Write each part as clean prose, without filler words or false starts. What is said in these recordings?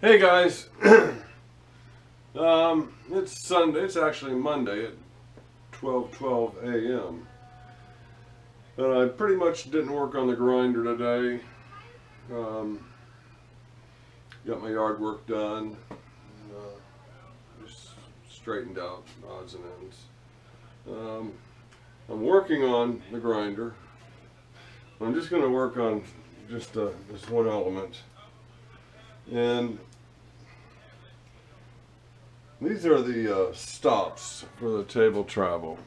Hey guys, it's Sunday. It's actually Monday at 12:12 a.m. And I pretty much didn't work on the grinder today. Um, got my yard work done. Just straightened out odds and ends. Um, I'm working on the grinder. I'm just going to work on just this one element. And these are the stops for the table travel.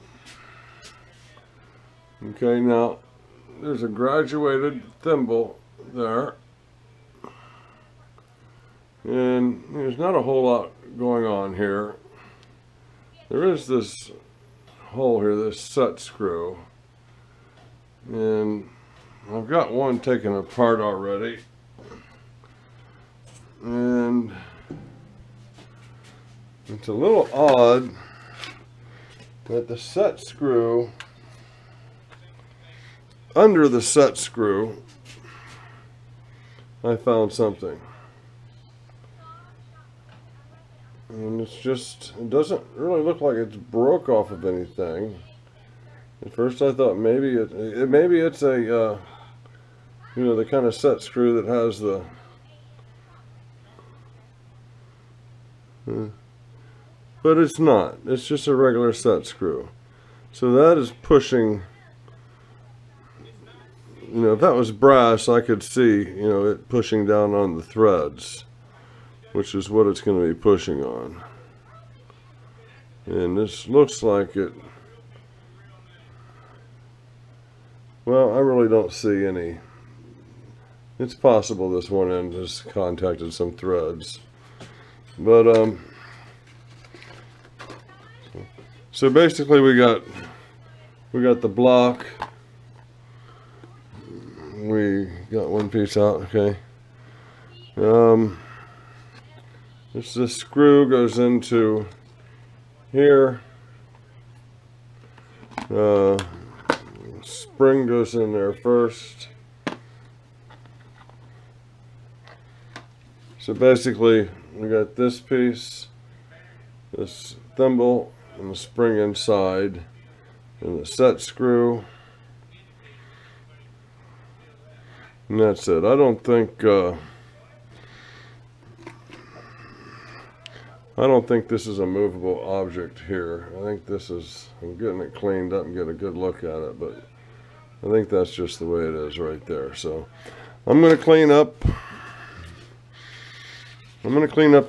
Okay, now there's a graduated thimble there, and there's not a whole lot going on here. There is this hole here, this set screw, and I've got one taken apart already, and it's a little odd that the set screw, under the set screw, I found something. And it doesn't really look like it's broke off of anything. At first I thought maybe it's a, the kind of set screw that has the, but it's not. It's just a regular set screw. So that is pushing, if that was brass, I could see, it pushing down on the threads, which is what it's going to be pushing on. And this looks like it, well, I really don't see any. It's possible this one end has contacted some threads. But, so basically we got the block. We got one piece out, okay. This screw goes into here. Spring goes in there first. So basically, we got this piece, this thimble, and the spring inside, and the set screw. And that's it. I don't think this is a movable object here. I think this is, I'm getting it cleaned up and get a good look at it, but I think that's just the way it is right there. So I'm going to clean up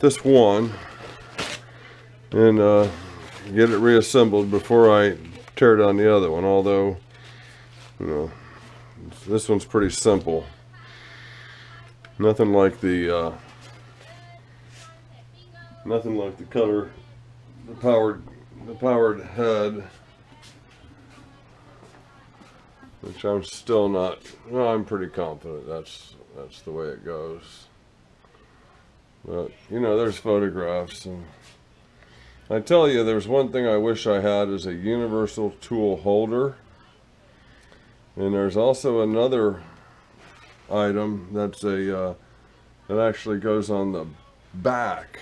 this one and get it reassembled before I tear down the other one, although, this one's pretty simple. Nothing like the cutter, the powered head, which I'm still not. Well, I'm pretty confident that's the way it goes. But there's photographs, and I tell you, there's one thing I wish I had is a universal tool holder. And there's also another item that's that actually goes on the back,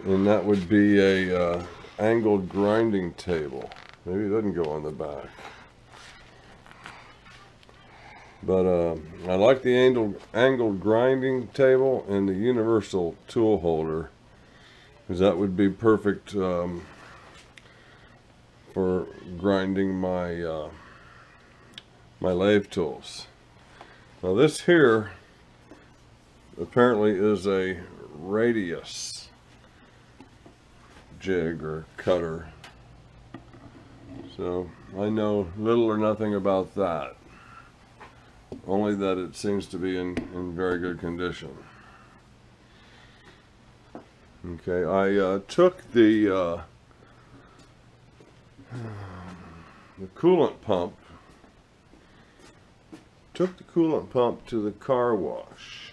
and that would be a angled grinding table. Maybe it doesn't go on the back, but I like the angled grinding table and the universal tool holder, because that would be perfect for grinding my my lathe tools. Now this here apparently is a radius jig or cutter, so I know little or nothing about that, only that it seems to be in very good condition. Okay, I took the coolant pump to the car wash.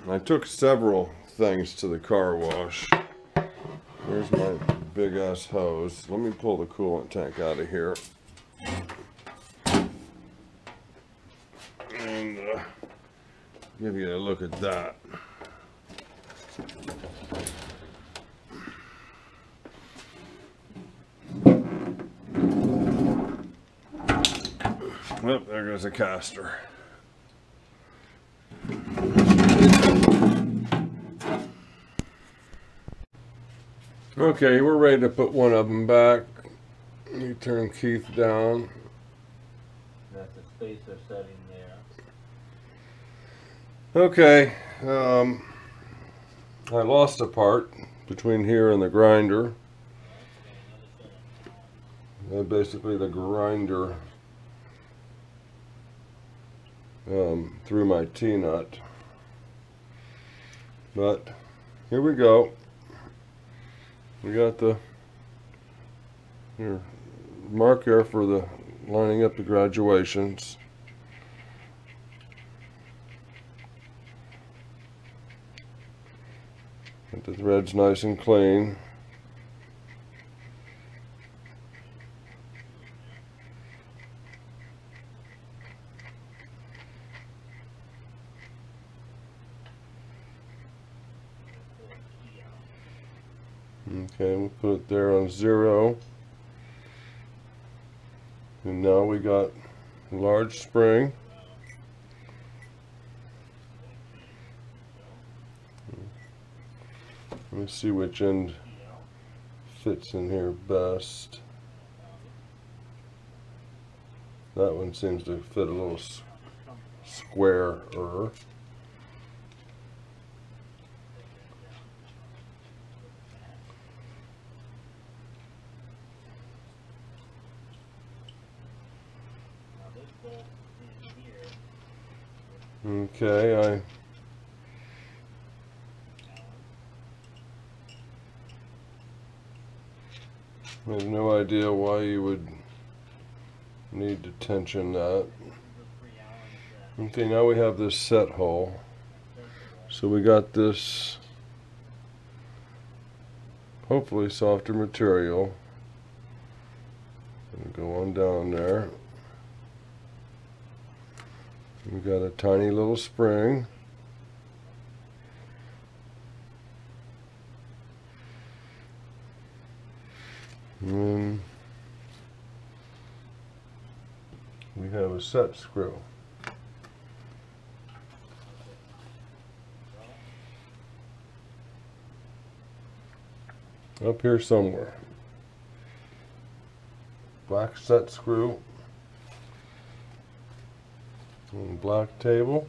I took several things to the car wash. There's my big ass hose. Let me pull the coolant tank out of here. And give you a look at that. Oh, there goes a caster. Okay, we're ready to put one of them back. Let me turn Keith down. That's the spacer setting there. Okay, I lost a part between here and the grinder. Basically the grinder through my T-nut. But here we go. We got the mark here for the lining up the graduations. Get the threads nice and clean. Okay, we'll put it there on 0. And now we got a large spring. Let me see which end fits in here best. That one seems to fit a little squarer. Okay, I have no idea why you would need to tension that. Okay, now we have this set hole. So we got this hopefully softer material. Go on down there. We got a tiny little spring. And then we have a set screw. Up here somewhere. Black set screw. And black table.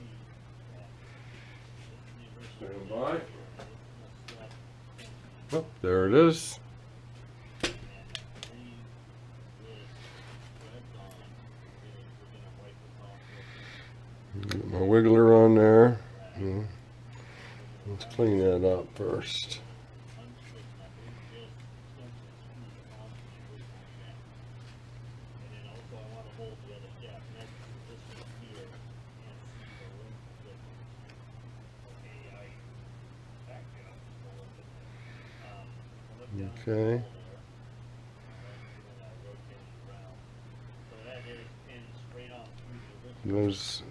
Stand by. Oh, there it is. Get my wiggler on there. Let's clean that up first. Okay. Those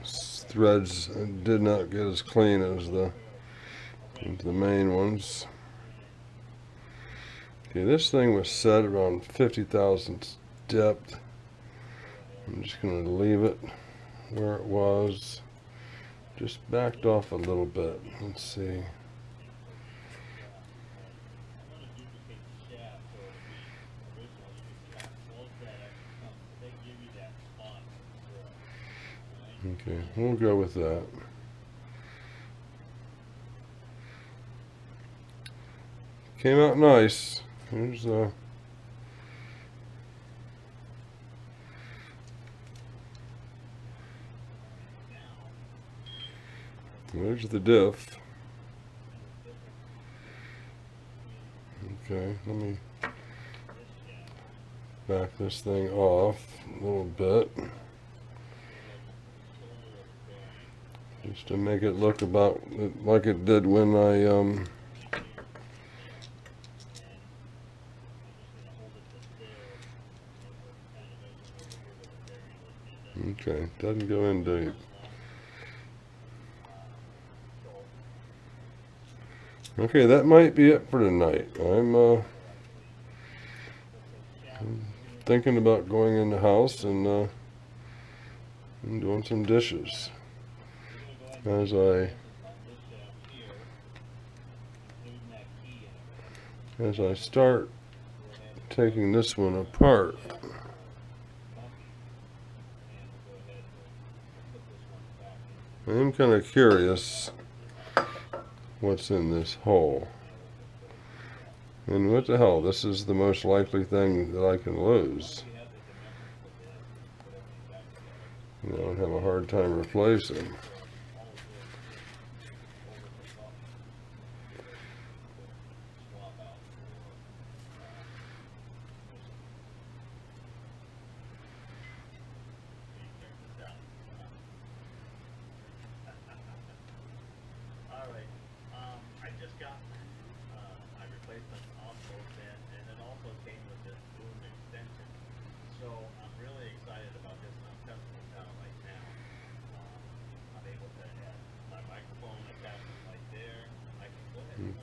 threads did not get as clean as the main ones. Okay, this thing was set around 50 thousandths depth. I'm just going to leave it where it was. Just backed off a little bit. Let's see. Okay, we'll go with that. Came out nice. Here's there's the diff. Okay, let me back this thing off a little bit. Just to make it look about like it did when I okay, doesn't go in deep. Okay, that might be it for tonight. I'm thinking about going in the house and doing some dishes. As I start taking this one apart, I am kind of curious what's in this hole. And what the hell, this is the most likely thing that I can lose. I would have a hard time replacing.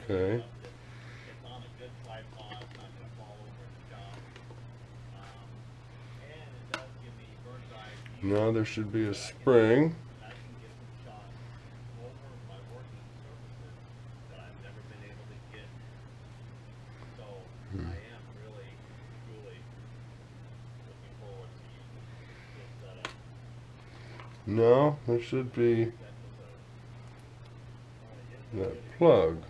Okay. Now there should be a spring. No, there should be that plug.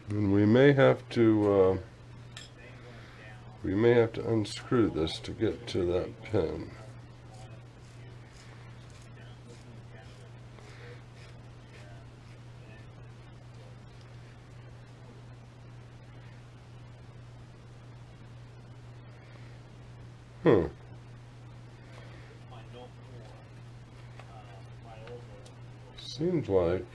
And we may have to unscrew this to get to that pin. Seems like.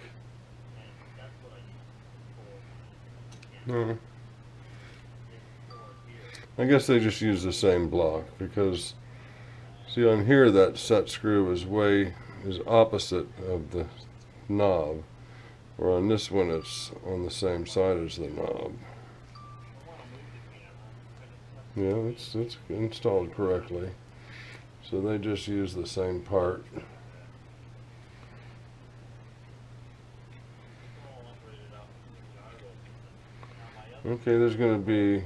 I guess they just use the same block because, see, on here that set screw is opposite of the knob, or on this one it's on the same side as the knob. Yeah, it's installed correctly. So they just use the same part. Okay, there's going to be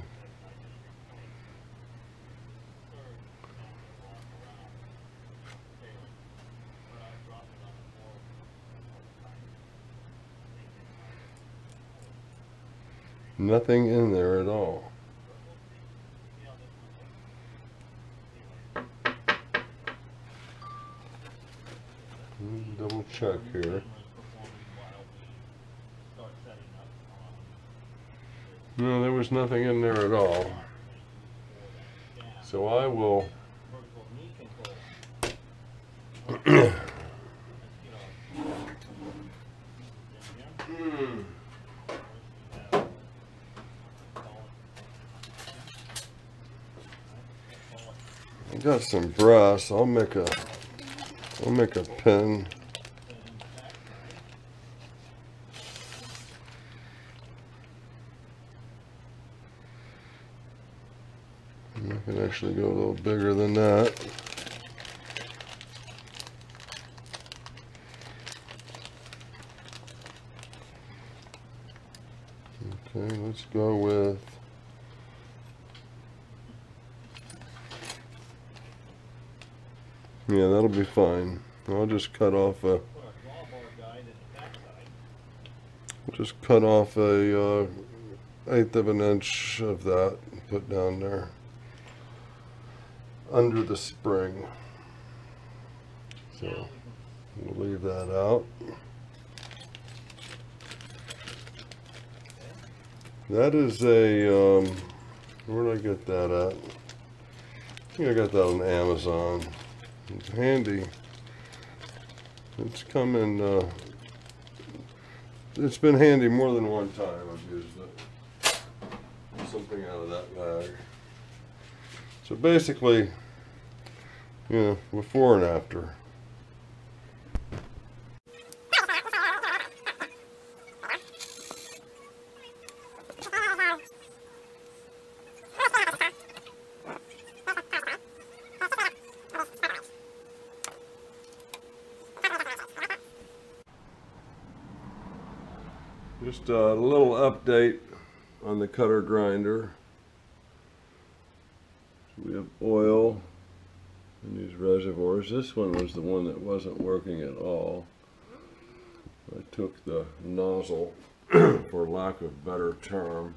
nothing in there at all. Double check here. No, there was nothing in there at all. So I will I got some brass. I'll make a pin. I can actually go a little bigger than that. Okay, let's go with yeah, that'll be fine. I'll just cut off a eighth of an inch of that and put down there under the spring. So we'll leave that out. That is a where did I get that at? I think I got that on Amazon. It's handy. It's come in it's been handy more than one time. I've used it. Something out of that bag. So basically, Yeah, before and after. Just a little update on the cutter grinder. So we have oil in these reservoirs. This one was the one that wasn't working at all. I took the nozzle, for lack of a better term,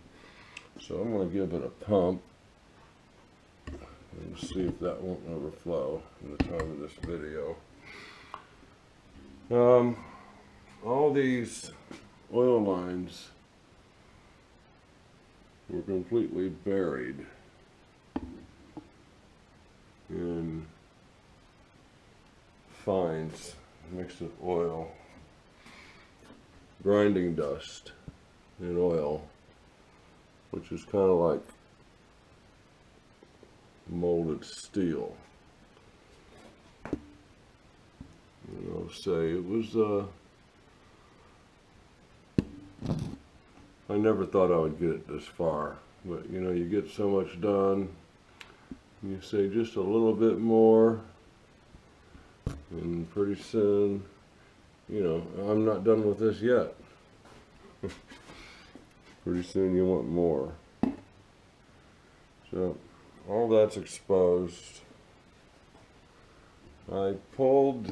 so I'm going to give it a pump and see if that won't overflow in the time of this video. All these oil lines were completely buried in fines mixed with oil, grinding dust and oil, which is kind of like molded steel. You know, say it was I never thought I would get it this far, but you know, you get so much done, you say just a little bit more, and pretty soon, you know, I'm not done with this yet. Pretty soon you want more. So, all that's exposed. I pulled,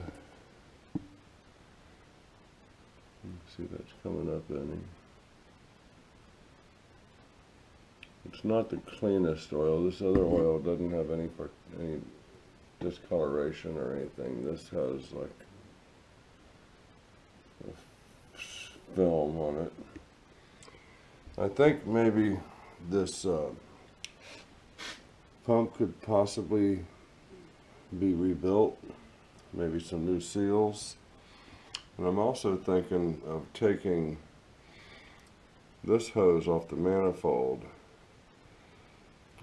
let's see, that's coming up any. It's not the cleanest oil. This other oil doesn't have any discoloration or anything. This has like a film on it. I think maybe this pump could possibly be rebuilt, maybe some new seals. And I'm also thinking of taking this hose off the manifold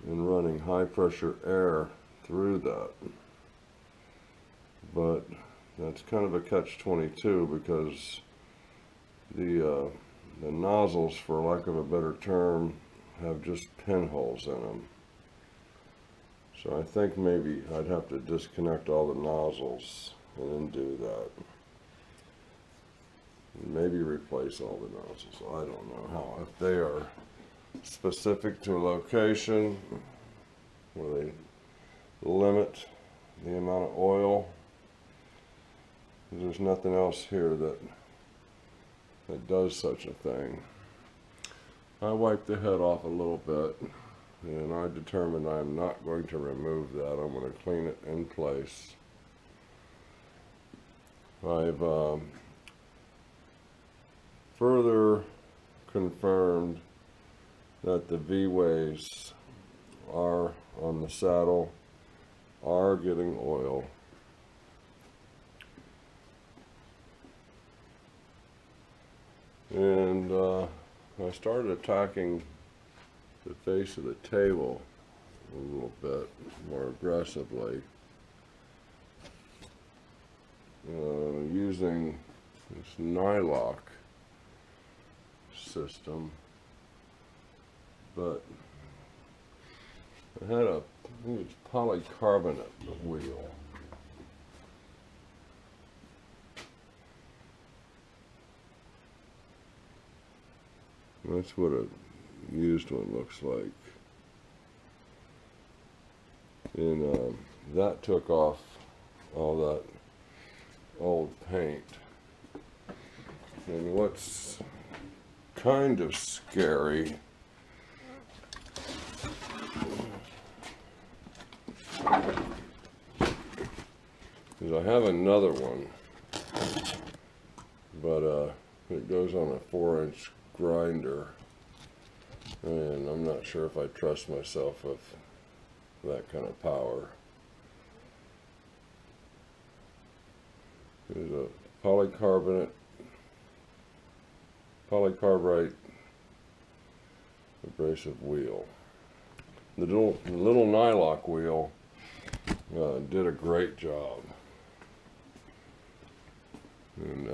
and running high pressure air through that. But that's kind of a catch-22 because the nozzles, for lack of a better term, have just pinholes in them. So I think maybe I'd have to disconnect all the nozzles and then do that. And maybe replace all the nozzles. I don't know how. If they are specific to a location where they limit the amount of oil, there's nothing else here that does such a thing. I wiped the head off a little bit, and I determined I'm not going to remove that. I'm going to clean it in place. I've further confirmed that the V-ways are on the saddle are getting oil. And I started attacking the face of the table a little bit more aggressively, using this Nylock system. But I had I think it's polycarbonate wheel. That's what a used one looks like. And that took off all that old paint. And what's kind of scary is I have another one, but it goes on a 4-inch grinder, and I'm not sure if I trust myself with that kind of power. There's a polycarbonate polycarbonate abrasive wheel. The little Nylock wheel did a great job. And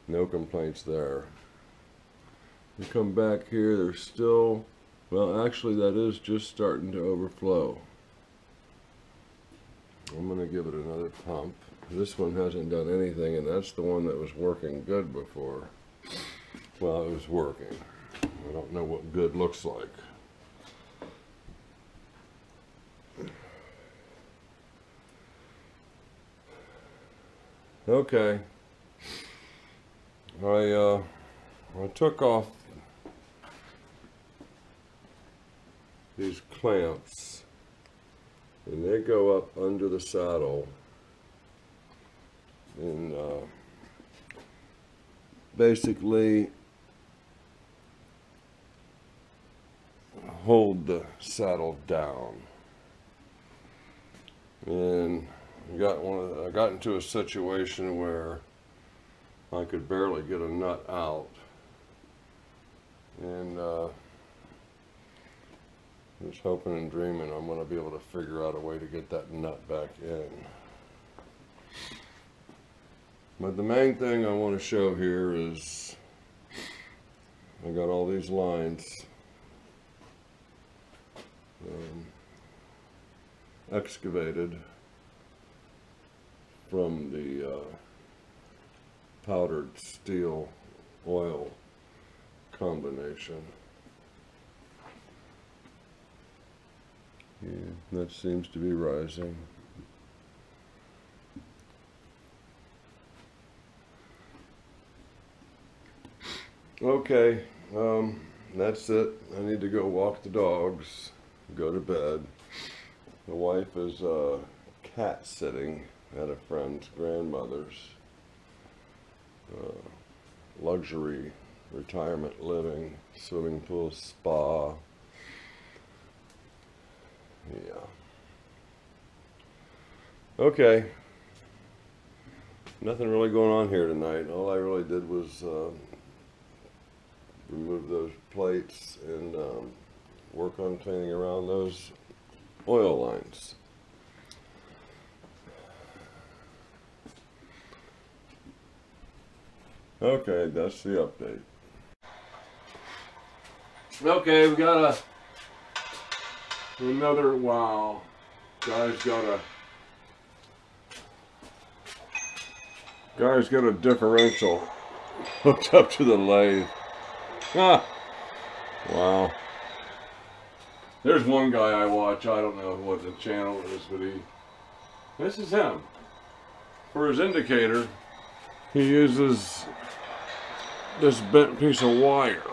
no complaints there. You come back here, there's still, well, actually that is just starting to overflow. I'm going to give it another pump. This one hasn't done anything, and that's the one that was working good before. Well, it was working. I don't know what good looks like. Okay. I took off these clamps, and they go up under the saddle, and basically hold the saddle down. And I got into a situation where I could barely get a nut out, and just hoping and dreaming I'm going to be able to figure out a way to get that nut back in. But the main thing I want to show here is I got all these lines excavated from the powdered steel oil combination. Yeah, that seems to be rising. Okay, that's it. I need to go walk the dogs, go to bed. The wife is cat sitting at a friend's grandmother's. Luxury retirement living, swimming pool, spa. Yeah. Okay. Nothing really going on here tonight. All I really did was remove those plates and work on cleaning around those oil lines. Okay, that's the update. Okay, we got another, wow, guy's got a differential hooked up to the lathe. Ah, wow. There's one guy I watch, I don't know what the channel is, but this is him. For his indicator, he uses this bent piece of wire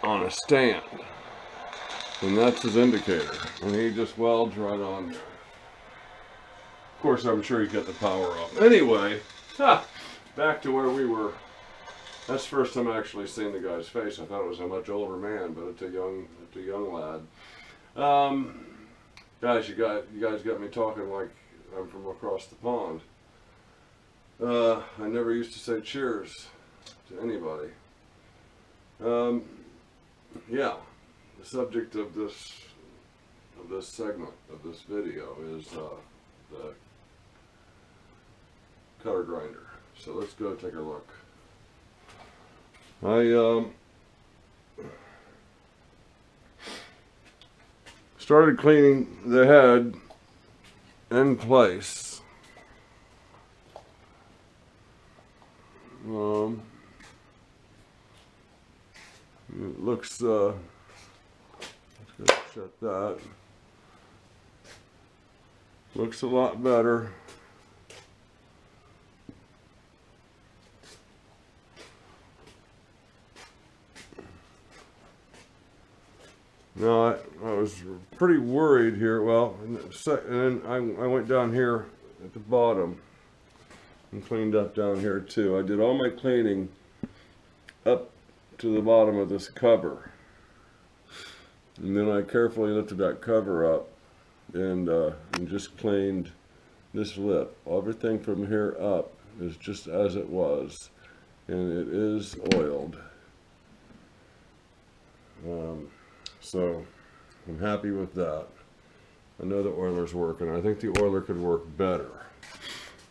on a stand, and that's his indicator, and he just welds right on there. Of course, I'm sure he's got the power up. Anyway, back to where we were. That's the first time I actually seen the guy's face. I thought it was a much older man, but it's a young lad. Guys, you guys got me talking like I'm from across the pond. I never used to say cheers to anybody. Yeah, the subject of this segment of this video is the cutter grinder. So let's go take a look. I started cleaning the head in place. It looks, let's go shut that. Looks a lot better. No, I was pretty worried here. Well, and then I went down here at the bottom and cleaned up down here too. I did all my cleaning up to the bottom of this cover, and then I carefully lifted that cover up and just cleaned this lip. Everything from here up is just as it was, and it is oiled. So I'm happy with that. I know the oiler's working. I think the oiler could work better.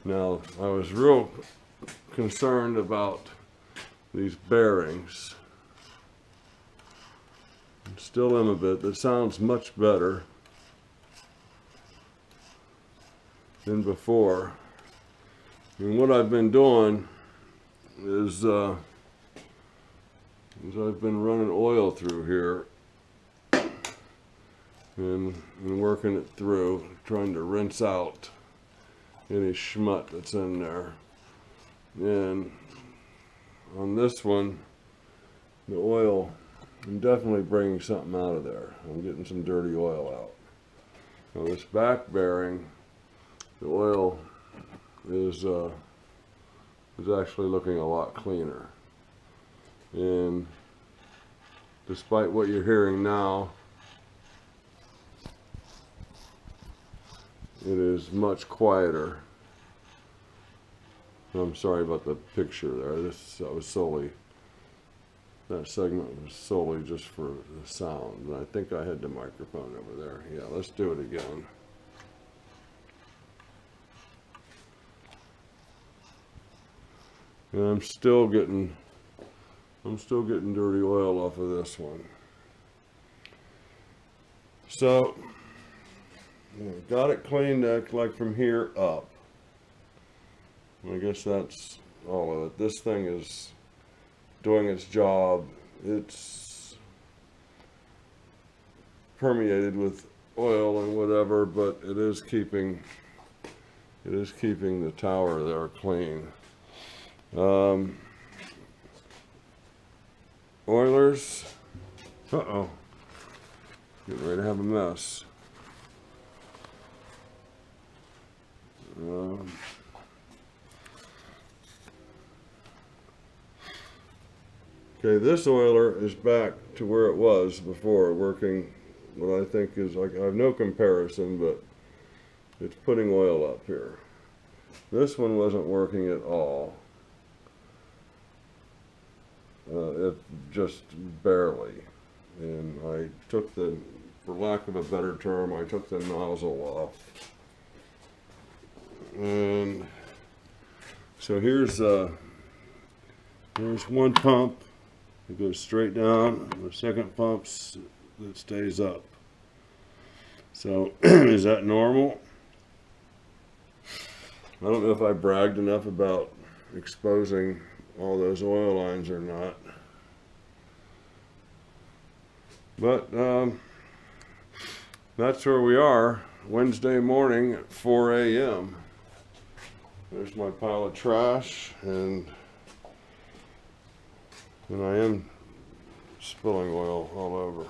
Now, I was real concerned about these bearings. Still am a bit. That sounds much better than before. And what I've been doing is I've been running oil through here and working it through, trying to rinse out any schmut that's in there. And on this one, the oil, I'm definitely bringing something out of there. I'm getting some dirty oil out. Now this back bearing, the oil is actually looking a lot cleaner. And despite what you're hearing now, it is much quieter. I'm sorry about the picture there. That segment was solely just for the sound. And I think I had the microphone over there. Yeah, let's do it again. And I'm still getting dirty oil off of this one. So, got it cleaned like from here up. I guess that's all of it. This thing is doing its job. It's permeated with oil and whatever, but it is keeping the tower there clean. Oilers, getting ready to have a mess. Okay, this oiler is back to where it was before, working what I think is, like, I have no comparison, but it's putting oil up here. This one wasn't working at all. It just barely. And I took the, for lack of a better term, I took the nozzle off. And so here's one pump. It goes straight down. The second pump that stays up. So is that normal? I don't know if I bragged enough about exposing all those oil lines or not. But that's where we are, Wednesday morning at 4 a.m. There's my pile of trash, and I am spilling oil all over.